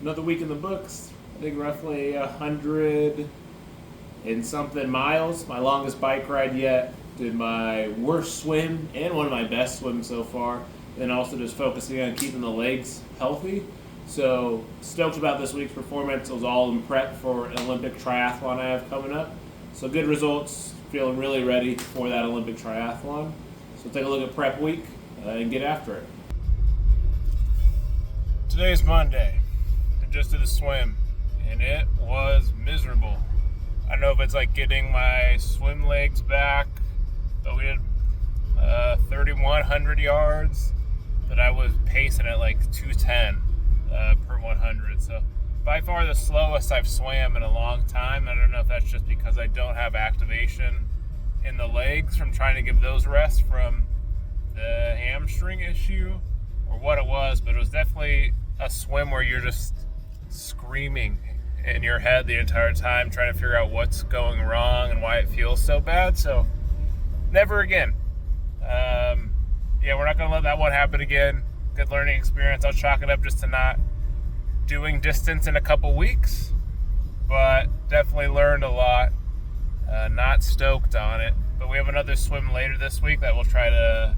Another week in the books. I think roughly 100 and something miles. My longest bike ride yet. Did my worst swim and one of my best swims so far. Then also just focusing on keeping the legs healthy. So stoked about this week's performance. It was all in prep for an Olympic Triathlon I have coming up. So good results. Feeling really ready for that Olympic Triathlon. So take a look at prep week and get after it. Today's Monday. I just did a swim and it was miserable. I don't know if it's like getting my swim legs back, but we did 3,100 yards, but I was pacing at like 210 per 100. So by far the slowest I've swam in a long time. I don't know if that's just because I don't have activation in the legs from trying to give those rest from the hamstring issue or what it was, but it was definitely a swim where you're just screaming in your head the entire time trying to figure out what's going wrong and why it feels so bad. So never again. We're not going to let that one happen again. Good learning experience. I'll chalk it up just to not doing distance in a couple weeks, but definitely learned a lot. Not stoked on it, but we have another swim later this week that we'll try to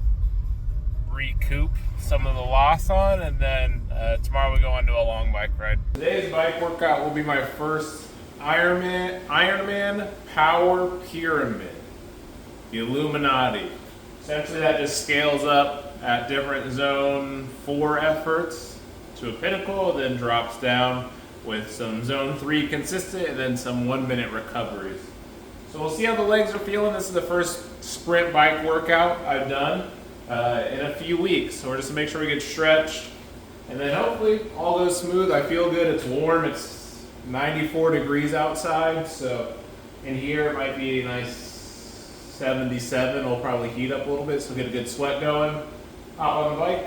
recoup some of the loss on, and then tomorrow we go on to a long bike ride. Today's bike workout will be my first Ironman Power Pyramid, the Illuminati. Essentially that just scales up at different zone 4 efforts to a pinnacle, then drops down with some zone 3 consistent and then some 1-minute recoveries. So we'll see how the legs are feeling. This is the first sprint bike workout I've done in a few weeks. So we're just to make sure we get stretched, and then hopefully all goes smooth. I feel good. It's warm. It's 94 degrees outside. So in here it might be a nice 77. We'll probably heat up a little bit, so get a good sweat going. Hop on the bike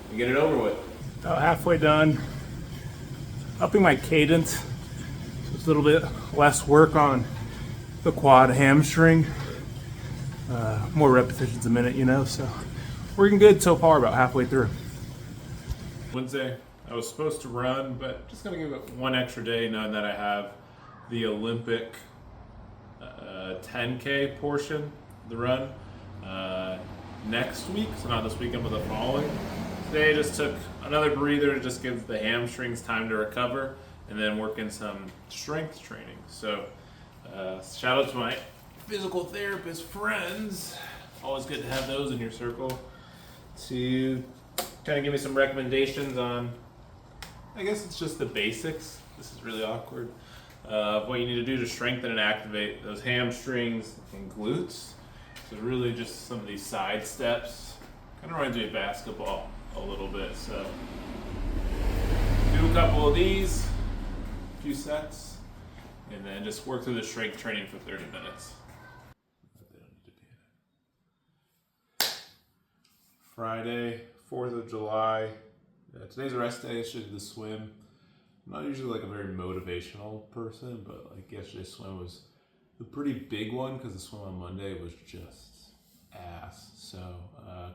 and get it over with. About halfway done. Upping my cadence. So it's a little bit less work on the quad hamstring. More repetitions a minute, so working good so far, about halfway through. Wednesday, I was supposed to run, but just gonna give it one extra day knowing that I have the Olympic 10K portion of the run next week, so not this weekend, but the following. Today I just took another breather to just give the hamstrings time to recover, and then work in some strength training. So shout out to my physical therapist friends. Always good to have those in your circle to kind of give me some recommendations on, I guess it's just the basics. This is really awkward. What you need to do to strengthen and activate those hamstrings and glutes. So really just some of these side steps. Kind of reminds me of basketball a little bit. So do a couple of these, a few sets, and then just work through the strength training for 30 minutes. Friday, 4th of July. Today's a rest day. I should do the swim. I'm not usually like a very motivational person, but like yesterday's swim was a pretty big one because the swim on Monday was just ass. So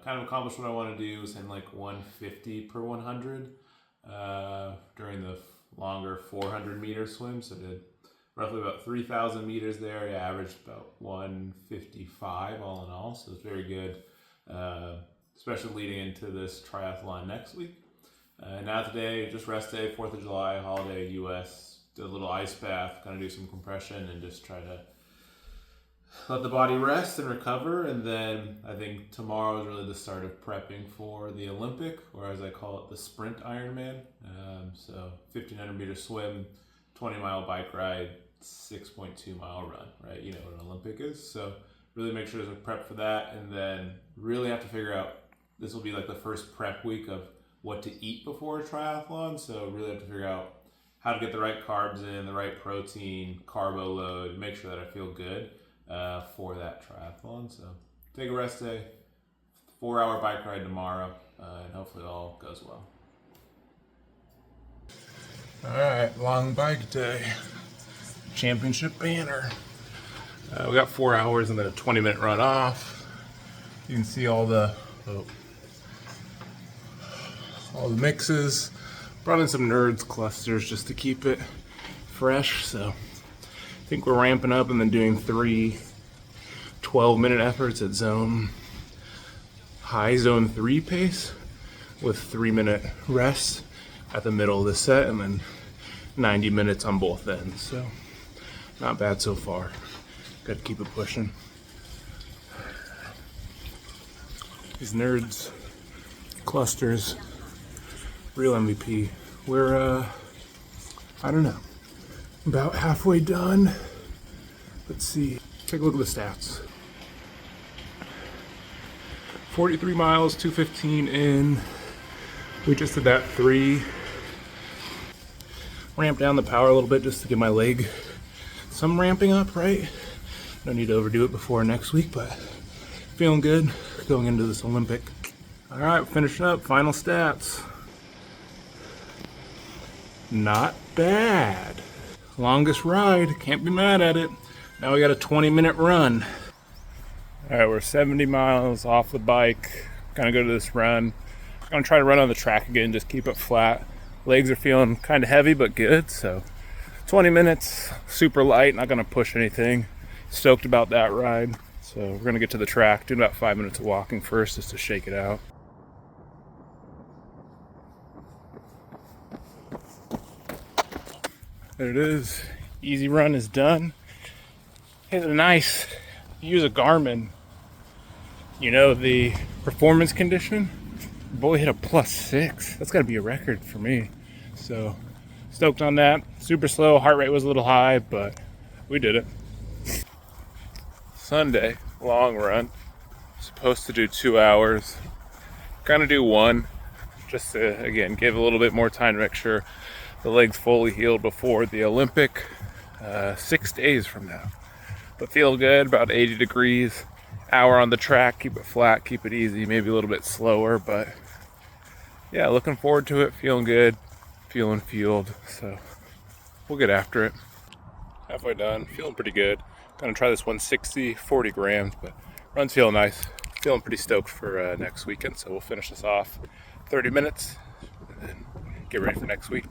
kind of accomplished what I want to do, was in like 150 per 100 during the longer 400 meter swim. So I did roughly about 3,000 meters there. I averaged about 155 all in all. So it's very good. Especially leading into this triathlon next week. Now today, just rest day, 4th of July, holiday, US. Did a little ice bath, gonna do some compression and just try to let the body rest and recover. And then I think tomorrow is really the start of prepping for the Olympic, or as I call it, the Sprint Ironman. So 1,500 meter swim, 20-mile bike ride, 6.2-mile run, right? You know what an Olympic is. So really make sure to prep for that, and then really have to figure out, this will be like the first prep week of what to eat before a triathlon. So really have to figure out how to get the right carbs in, the right protein, carbo load, make sure that I feel good for that triathlon. So take a rest day, 4-hour bike ride tomorrow, and hopefully it all goes well. All right, long bike day, championship banner. We got 4 hours and then a 20-minute run off. You can see all the mixes, Brought in some Nerds clusters just to keep it fresh. So I think we're ramping up and then doing 3 12-minute efforts at high zone 3 pace with 3-minute rests at the middle of the set, and then 90 minutes on both ends. So not bad so far. Got to keep it pushing. These Nerds clusters, real MVP. We're I don't know, about halfway done. Let's see. Take a look at the stats. 43 miles, 2:15 in. We just did that 3. Ramp down the power a little bit just to get my leg some ramping up, right? No need to overdo it before next week, but feeling good going into this Olympic. All right, finishing up, final stats. Not bad. Longest ride, can't be mad at it. Now we got a 20-minute run. All right, we're 70 miles off the bike. Gonna go to this run. Gonna try to run on the track again, just keep it flat. Legs are feeling kind of heavy, but good. So 20 minutes, super light, not gonna push anything. Stoked about that ride. So we're gonna get to the track, do about 5 minutes of walking first, just to shake it out. There it is. Easy run is done. It's nice. Use a Garmin. You know, the performance condition. Boy hit a +6. That's got to be a record for me. So stoked on that. Super slow. Heart rate was a little high, but we did it. Sunday, long run. Supposed to do 2 hours. Gonna do 1, just to again give a little bit more time to make sure the leg's fully healed before the Olympic, 6 days from now. But feel good, about 80 degrees, hour on the track, keep it flat, keep it easy, maybe a little bit slower, but yeah, looking forward to it, feeling good, feeling fueled, so we'll get after it. Halfway done, feeling pretty good. Gonna try this 160, 40 grams, but run's feeling nice. Feeling pretty stoked for next weekend, so we'll finish this off 30 minutes and then get ready for next week.